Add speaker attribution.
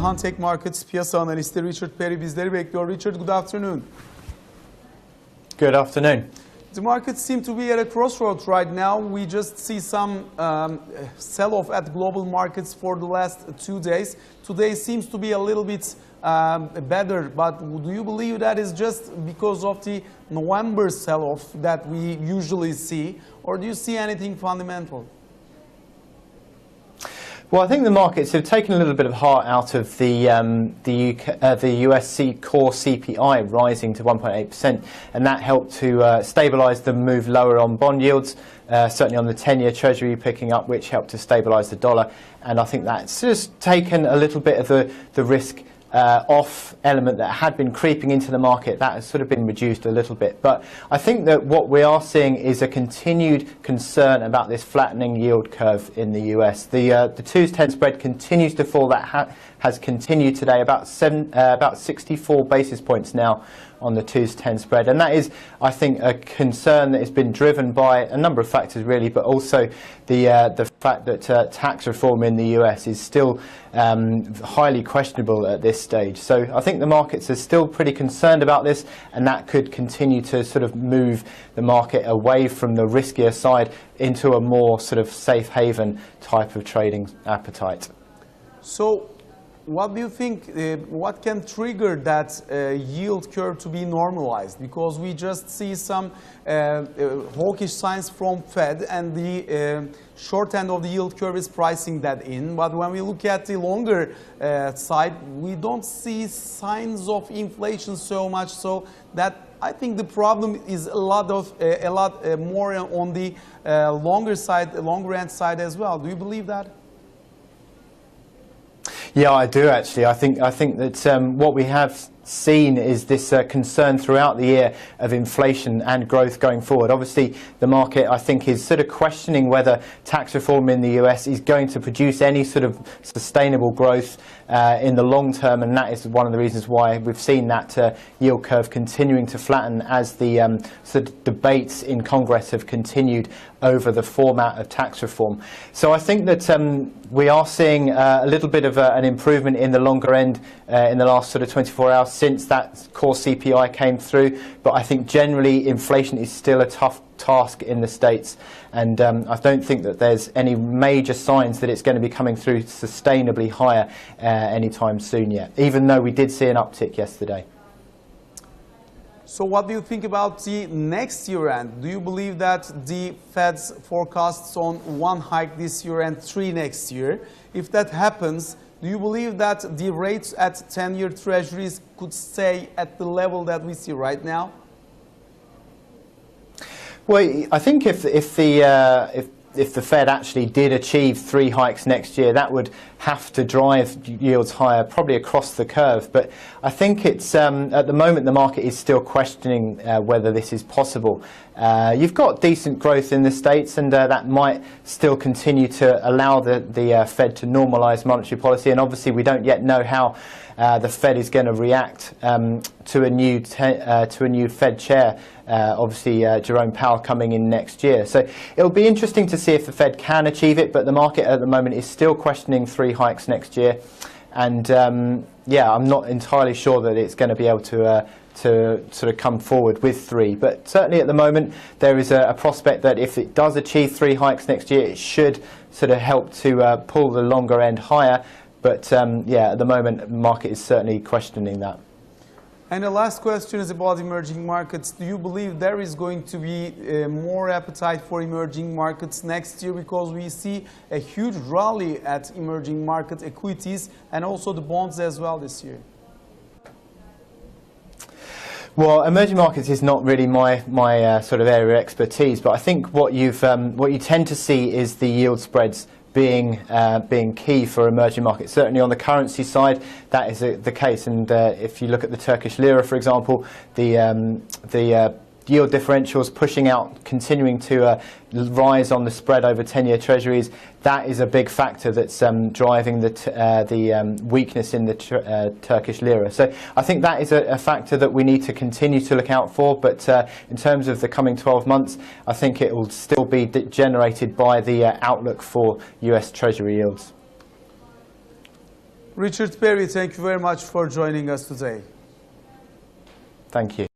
Speaker 1: Hantec Markets piyasa analisti Richard Perry bizleri bekliyor. Richard, good afternoon.
Speaker 2: Good afternoon.
Speaker 1: The markets seem to be at a crossroads right now. We just see some sell-off at global markets for the last 2 days. Today seems to be a little bit better, but do you believe that is just because of the November sell-off that we usually see, or do you see anything fundamental?
Speaker 2: Well, I think the markets have taken a little bit of heart out of the US core CPI rising to 1.8%, and that helped to stabilise the move lower on bond yields, certainly on the 10-year Treasury picking up, which helped to stabilise the dollar. And I think that's just taken a little bit of the risk off element that had been creeping into the market. That has sort of been reduced a little bit. But I think that what we are seeing is a continued concern about this flattening yield curve in the US. The 2s10 spread continues to fall. That has continued today, about 64 basis points now on the 2s10 spread, and that is, I think, a concern that has been driven by a number of factors really, but also the fact that tax reform in the US is still highly questionable at this stage. So I think the markets are still pretty concerned about this, and that could continue to sort of move the market away from the riskier side into a more sort of safe haven type of trading appetite.
Speaker 1: So what do you think, what can trigger that yield curve to be normalized? Because we just see some hawkish signs from Fed, and the short end of the yield curve is pricing that in. But when we look at the longer side, we don't see signs of inflation so much. So that, I think, the problem is a lot more on the longer side, longer end side as well. Do you believe that?
Speaker 2: Yeah, I do actually. I think that what we have seen is this concern throughout the year of inflation and growth going forward. Obviously, the market, I think, is sort of questioning whether tax reform in the US is going to produce any sort of sustainable growth in the long term, and that is one of the reasons why we've seen that yield curve continuing to flatten as the sort of debates in Congress have continued over the format of tax reform. So I think that we are seeing a little bit of an improvement in the longer end in the last sort of 24 hours since that core CPI came through, but I think generally inflation is still a tough task in the States, and I don't think that there's any major signs that it's going to be coming through sustainably higher anytime soon yet, even though we did see an uptick yesterday.
Speaker 1: So what do you think about the next year end? Do you believe that the Fed's forecasts on 1 hike this year and 3 next year, if that happens, do you believe that the rates at 10-year treasuries could stay at the level that we see right now?
Speaker 2: Well, I think if the Fed actually did achieve 3 hikes next year, that would have to drive yields higher, probably across the curve. But I think it's at the moment the market is still questioning whether this is possible. You've got decent growth in the States, and that might still continue to allow the Fed to normalise monetary policy. And obviously, we don't yet know how the Fed is going to react to a new Fed chair. Obviously, Jerome Powell coming in next year. So it'll be interesting to see if the Fed can achieve it, but the market at the moment is still questioning 3 hikes next year. And yeah, I'm not entirely sure that it's going to be able to sort of come forward with 3. But certainly at the moment, there is a prospect that if it does achieve 3 hikes next year, it should sort of help to pull the longer end higher. But yeah, at the moment, the market is certainly questioning that.
Speaker 1: And the last question is about emerging markets. Do you believe there is going to be more appetite for emerging markets next year? Because we see a huge rally at emerging market equities and also the bonds as well this year.
Speaker 2: Well, emerging markets is not really my sort of area of expertise, but I think what you tend to see is the yield spreads being key for emerging markets. Certainly on the currency side, that is the case. And if you look at the Turkish lira, for example, the yield differentials pushing out, continuing to rise on the spread over 10-year treasuries, that is a big factor that's driving the weakness in the Turkish lira. So I think that is a factor that we need to continue to look out for. But in terms of the coming 12 months, I think it will still be generated by the outlook for US Treasury yields.
Speaker 1: Richard Perry, thank you very much for joining us today.
Speaker 2: Thank you.